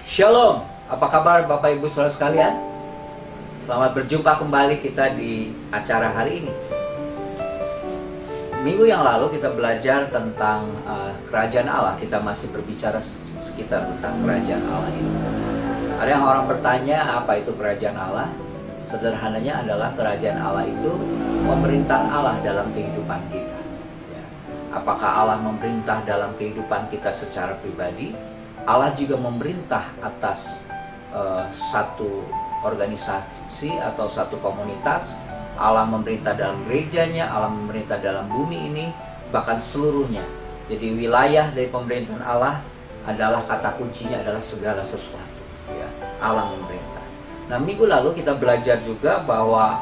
Shalom, apa kabar Bapak Ibu Saudara sekalian? Selamat berjumpa kembali kita di acara hari ini. Minggu yang lalu kita belajar tentang kerajaan Allah. Kita masih berbicara sekitar tentang kerajaan Allah ini. Ada yang orang bertanya, apa itu kerajaan Allah? Sederhananya adalah kerajaan Allah itu pemerintahan Allah dalam kehidupan kita. Apakah Allah memerintah dalam kehidupan kita secara pribadi? Allah juga memerintah atas satu organisasi atau satu komunitas. Allah memerintah dalam gerejanya, Allah memerintah dalam bumi ini, bahkan seluruhnya. Jadi wilayah dari pemerintahan Allah adalah, kata kuncinya adalah segala sesuatu. Ya, Allah memerintah. Nah, minggu lalu kita belajar juga bahwa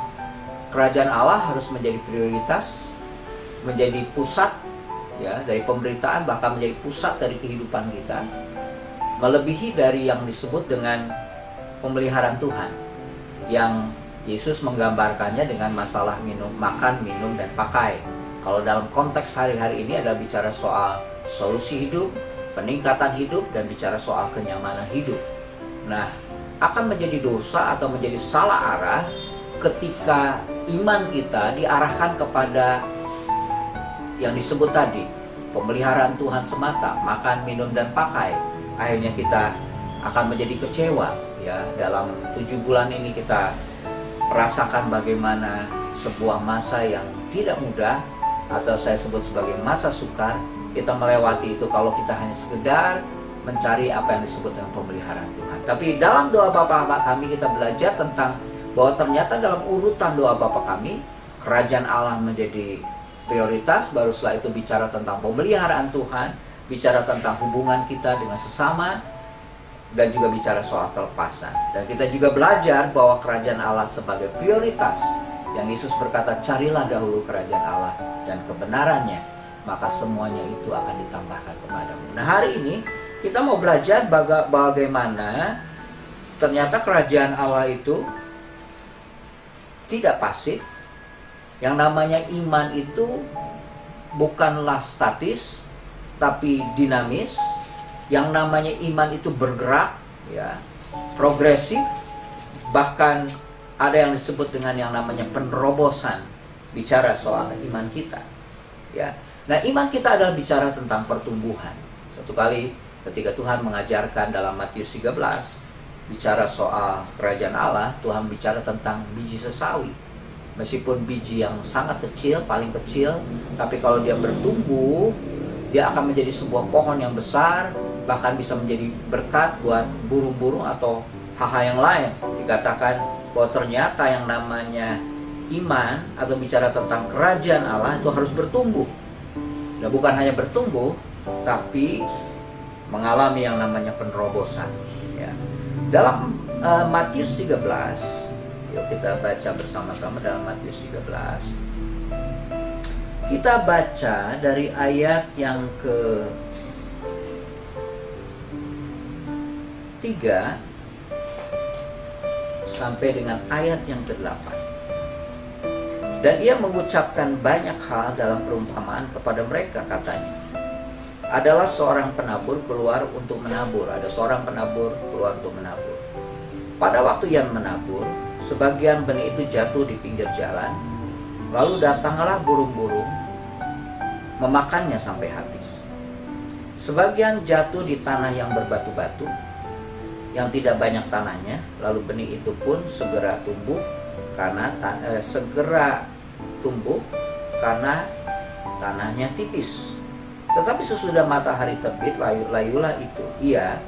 kerajaan Allah harus menjadi prioritas, menjadi pusat ya dari pemberitaan, bahkan menjadi pusat dari kehidupan kita. Melebihi dari yang disebut dengan pemeliharaan Tuhan, yang Yesus menggambarkannya dengan masalah makan, minum, dan pakai. Kalau dalam konteks hari-hari ini adalah bicara soal solusi hidup, peningkatan hidup, dan bicara soal kenyamanan hidup. Nah, akan menjadi dosa atau menjadi salah arah ketika iman kita diarahkan kepada yang disebut tadi, pemeliharaan Tuhan semata, makan, minum, dan pakai. Akhirnya kita akan menjadi kecewa ya. Dalam 7 bulan ini kita merasakan bagaimana sebuah masa yang tidak mudah, atau saya sebut sebagai masa sukar. Kita melewati itu kalau kita hanya sekedar mencari apa yang disebut dengan pemeliharaan Tuhan. Tapi dalam doa Bapa kami kita belajar tentang bahwa ternyata dalam urutan doa Bapa kami, kerajaan Allah menjadi prioritas. Baru setelah itu bicara tentang pemeliharaan Tuhan, bicara tentang hubungan kita dengan sesama, dan juga bicara soal kelepasan. Dan kita juga belajar bahwa kerajaan Allah sebagai prioritas, yang Yesus berkata, carilah dahulu kerajaan Allah dan kebenarannya, maka semuanya itu akan ditambahkan kepadamu. Nah, hari ini kita mau belajar bagaimana ternyata kerajaan Allah itu tidak pasif. Yang namanya iman itu bukanlah statis, tapi dinamis. Yang namanya iman itu bergerak, ya, progresif, bahkan ada yang disebut dengan yang namanya penerobosan. Bicara soal iman kita, ya. Nah, iman kita adalah bicara tentang pertumbuhan. Satu kali ketika Tuhan mengajarkan dalam Matius 13 bicara soal kerajaan Allah, Tuhan bicara tentang biji sesawi. Meskipun biji yang sangat kecil, paling kecil, tapi kalau dia bertumbuh, dia akan menjadi sebuah pohon yang besar, bahkan bisa menjadi berkat buat burung-burung atau hal-hal yang lain. Dikatakan bahwa ternyata yang namanya iman atau bicara tentang kerajaan Allah itu harus bertumbuh. Nah, bukan hanya bertumbuh, tapi mengalami yang namanya penerobosan. Ya. Dalam Matius 13, yuk kita baca bersama-sama dalam Matius 13. Kita baca dari ayat yang ke-3 sampai dengan ayat yang ke-8. Dan ia mengucapkan banyak hal dalam perumpamaan kepada mereka, katanya. Adalah seorang penabur keluar untuk menabur. Ada seorang penabur keluar untuk menabur. Pada waktu yang menabur, sebagian benih itu jatuh di pinggir jalan. Lalu datanglah burung-burung memakannya sampai habis. Sebagian jatuh di tanah yang berbatu-batu, yang tidak banyak tanahnya. Lalu benih itu pun segera tumbuh karena tanahnya tipis. Tetapi sesudah matahari terbit, layulah itu ia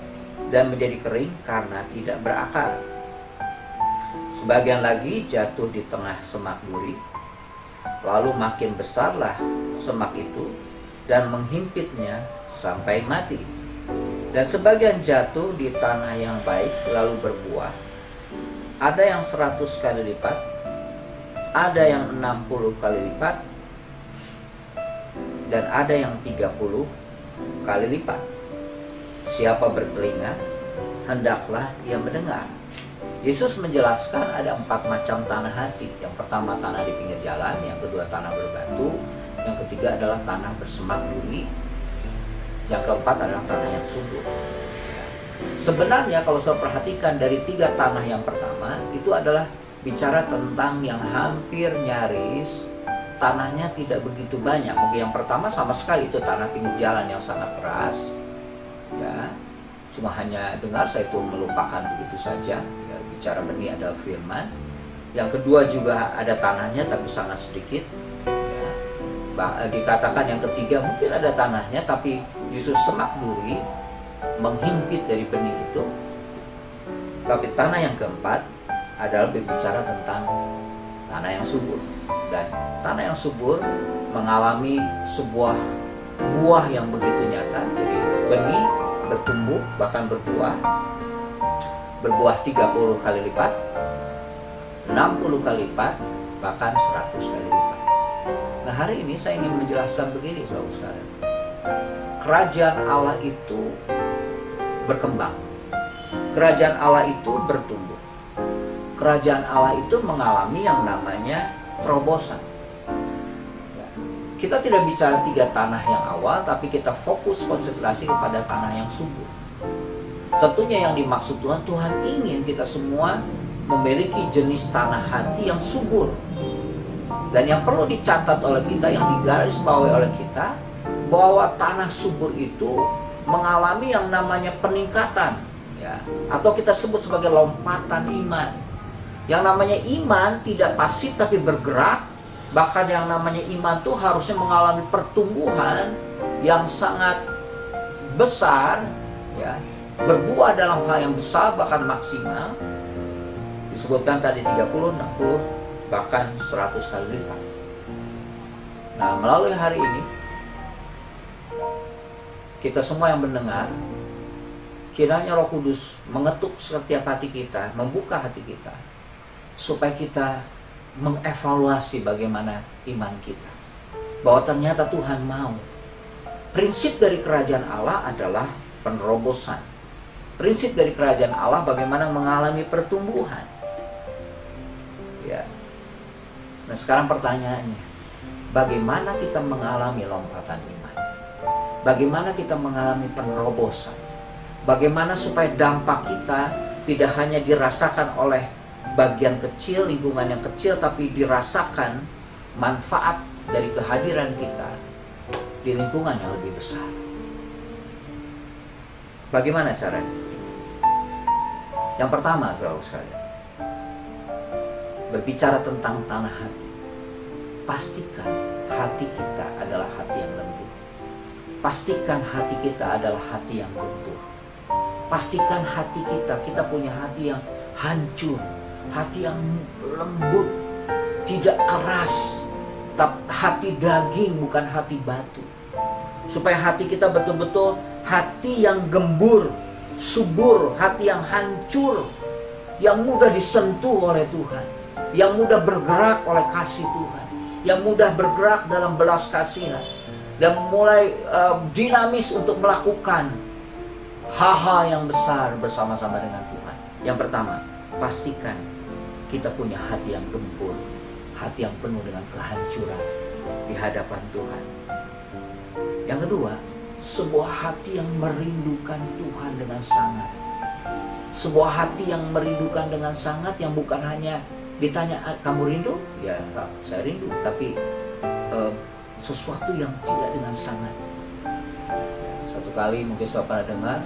dan menjadi kering karena tidak berakar. Sebagian lagi jatuh di tengah semak duri. Lalu makin besarlah semak itu dan menghimpitnya sampai mati. Dan sebagian jatuh di tanah yang baik lalu berbuah. Ada yang 100 kali lipat, ada yang 60 kali lipat, dan ada yang 30 kali lipat. Siapa bertelinga, hendaklah ia mendengar. Yesus menjelaskan ada 4 macam tanah hati. Yang pertama tanah di pinggir jalan, yang kedua tanah berbatu, yang ketiga adalah tanah bersemak duri, yang keempat adalah tanah yang subur. Sebenarnya kalau saya perhatikan dari 3 tanah yang pertama, itu adalah bicara tentang yang hampir nyaris tanahnya tidak begitu banyak. Mungkin yang pertama sama sekali itu tanah pinggir jalan yang sangat keras, ya, cuma hanya dengar, saya itu melupakan begitu saja, ya, bicara benih adalah firman. Yang kedua juga ada tanahnya tapi sangat sedikit, ya. Dikatakan yang ketiga mungkin ada tanahnya tapi justru semak duri menghimpit dari benih itu. Tapi tanah yang keempat adalah berbicara tentang tanah yang subur. Dan tanah yang subur mengalami sebuah buah yang begitu nyata. Jadi benih bertumbuh, bahkan berbuah 30 kali lipat, 60 kali lipat, bahkan 100 kali lipat. Nah, hari ini saya ingin menjelaskan begini, saudara-saudara. Kerajaan Allah itu berkembang. Kerajaan Allah itu bertumbuh. Kerajaan Allah itu mengalami yang namanya terobosan. Kita tidak bicara 3 tanah yang awal, tapi kita fokus konsentrasi kepada tanah yang subur. Tentunya yang dimaksud Tuhan, Tuhan ingin kita semua memiliki jenis tanah hati yang subur. Dan yang perlu dicatat oleh kita, yang digarisbawahi oleh kita, bahwa tanah subur itu mengalami yang namanya peningkatan, ya, atau kita sebut sebagai lompatan iman. Yang namanya iman tidak pasif tapi bergerak. Bahkan yang namanya iman itu harusnya mengalami pertumbuhan yang sangat besar, ya, berbuah dalam hal yang besar, bahkan maksimal. Disebutkan tadi 30, 60, bahkan 100 kali lipat. Nah, melalui hari ini kita semua yang mendengar, kiranya Roh Kudus mengetuk setiap hati kita, membuka hati kita, supaya kita mengevaluasi bagaimana iman kita. Bahwa ternyata Tuhan mau. Prinsip dari kerajaan Allah adalah penerobosan. Prinsip dari kerajaan Allah bagaimana mengalami pertumbuhan. Ya. Nah, sekarang pertanyaannya, bagaimana kita mengalami lompatan iman? Bagaimana kita mengalami penerobosan? Bagaimana supaya dampak kita tidak hanya dirasakan oleh bagian kecil, lingkungan yang kecil, tapi dirasakan manfaat dari kehadiran kita di lingkungan yang lebih besar. Bagaimana caranya? Yang pertama, saudara-saudara, berbicara tentang tanah hati. Pastikan hati kita adalah hati yang lembut. Pastikan hati kita adalah hati yang gembur. Pastikan hati kita punya hati yang hancur, hati yang lembut, tidak keras, tapi hati daging, bukan hati batu. Supaya hati kita betul-betul hati yang gembur, subur, hati yang hancur, yang mudah disentuh oleh Tuhan, yang mudah bergerak oleh kasih Tuhan, yang mudah bergerak dalam belas kasihan, dan mulai dinamis untuk melakukan hal-hal yang besar bersama-sama dengan Tuhan. Yang pertama, pastikan kita punya hati yang gembur, hati yang penuh dengan kehancuran di hadapan Tuhan. Yang kedua, sebuah hati yang merindukan Tuhan dengan sangat. Sebuah hati yang merindukan dengan sangat, yang bukan hanya ditanya, kamu rindu? Ya, saya rindu, tapi sesuatu yang tidak dengan sangat. Satu kali mungkin saya pernah dengar,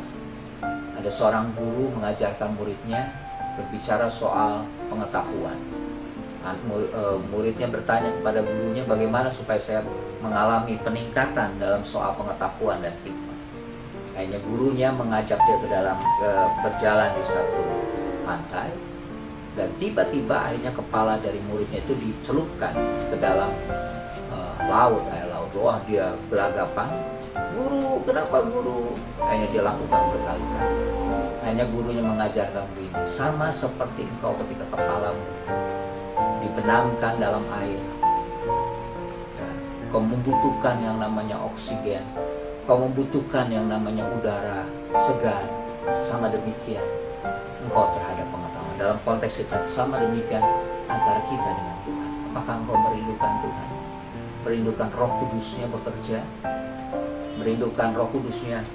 ada seorang guru mengajarkan muridnya berbicara soal pengetahuan. Muridnya bertanya kepada gurunya, bagaimana supaya saya mengalami peningkatan dalam soal pengetahuan dan hikmah. Akhirnya gurunya mengajak dia berjalan di satu pantai, dan tiba-tiba akhirnya kepala dari muridnya itu dicelupkan ke dalam air laut. Wah, dia gelagapan. Guru, kenapa guru? Akhirnya dia lakukan berkali-kali. Akhirnya gurunya mengajarkan begini, sama seperti engkau ketika kepalamu dibenamkan dalam air, kau membutuhkan yang namanya oksigen, kau membutuhkan yang namanya udara segar. Sama demikian engkau terhadap pengetahuan. Dalam konteks kita, sama demikian antara kita dengan Tuhan. Apakah engkau merindukan Tuhan? Merindukan Roh Kudusnya bekerja, merindukan Roh Kudusnya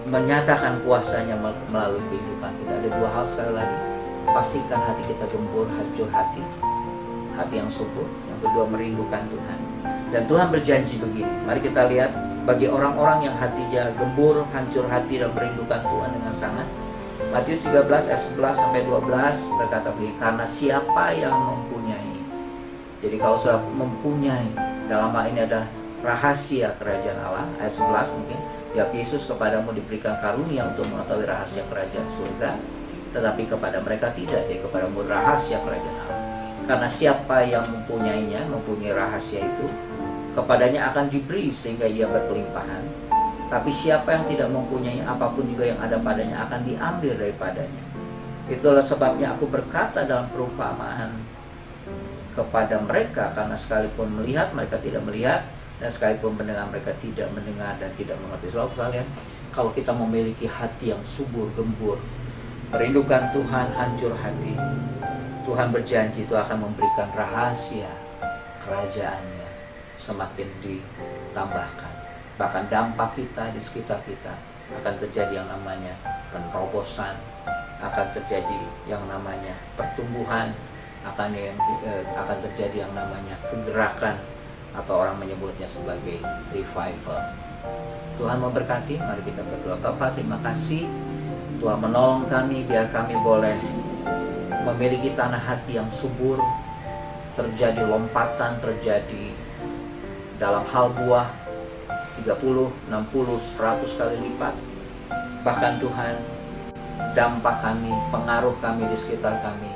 menyatakan kuasanya melalui kehidupan kita. Ada dua hal sekali lagi. Pastikan hati kita gembur, hancur hati yang subur. Yang kedua, merindukan Tuhan. Dan Tuhan berjanji begini. Mari kita lihat, bagi orang-orang yang hatinya gembur, hancur hati dan merindukan Tuhan dengan sangat. Matius 13 ayat 11 sampai 12 berkata begini, karena siapa yang mempunyai. Jadi kalau sudah mempunyai, dalam hal ini ada rahasia kerajaan Allah. Ayat 11 mungkin, ya Yesus kepadamu diberikan karunia untuk mengetahui rahasia kerajaan surga, tetapi kepada mereka tidak. Jadi kepadamu rahasia kerajaan Allah. Karena siapa yang mempunyainya, mempunyai rahasia itu, kepadanya akan diberi sehingga ia berkelimpahan. Tapi siapa yang tidak mempunyai, apapun juga yang ada padanya akan diambil daripadanya. Itulah sebabnya aku berkata dalam perumpamaan kepada mereka, karena sekalipun melihat mereka tidak melihat, dan sekalipun mendengar mereka tidak mendengar dan tidak mengerti. Saudara sekalian, kalau kita memiliki hati yang subur gembur, merindukan Tuhan, hancur hati, Tuhan berjanji itu akan memberikan rahasia kerajaannya semakin ditambahkan. Bahkan dampak kita di sekitar kita akan terjadi yang namanya penerobosan, akan terjadi yang namanya pertumbuhan, akan terjadi yang namanya kegerakan, atau orang menyebutnya sebagai revival. Tuhan memberkati. Mari kita berdoa. Bapa, terima kasih Tuhan menolong kami, biar kami boleh memiliki tanah hati yang subur, terjadi lompatan, terjadi dalam hal buah 30, 60, 100 kali lipat. Bahkan Tuhan, dampak kami, pengaruh kami di sekitar kami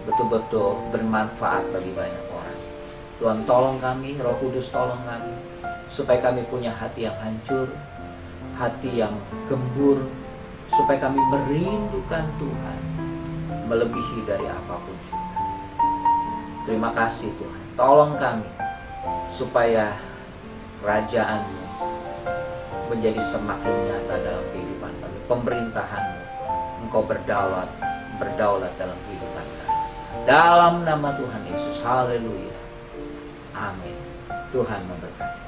betul-betul bermanfaat bagi banyak orang. Tuhan tolong kami, Roh Kudus tolong kami, supaya kami punya hati yang hancur, hati yang gembur, supaya kami merindukan Tuhan melebihi dari apapun juga. Terima kasih Tuhan, tolong kami supaya kerajaan-Mu menjadi semakin nyata dalam kehidupan kami. Pemerintahan-Mu, Engkau berdaulat dalam kehidupan kami. Dalam nama Tuhan Yesus, haleluya, amin. Tuhan memberkati.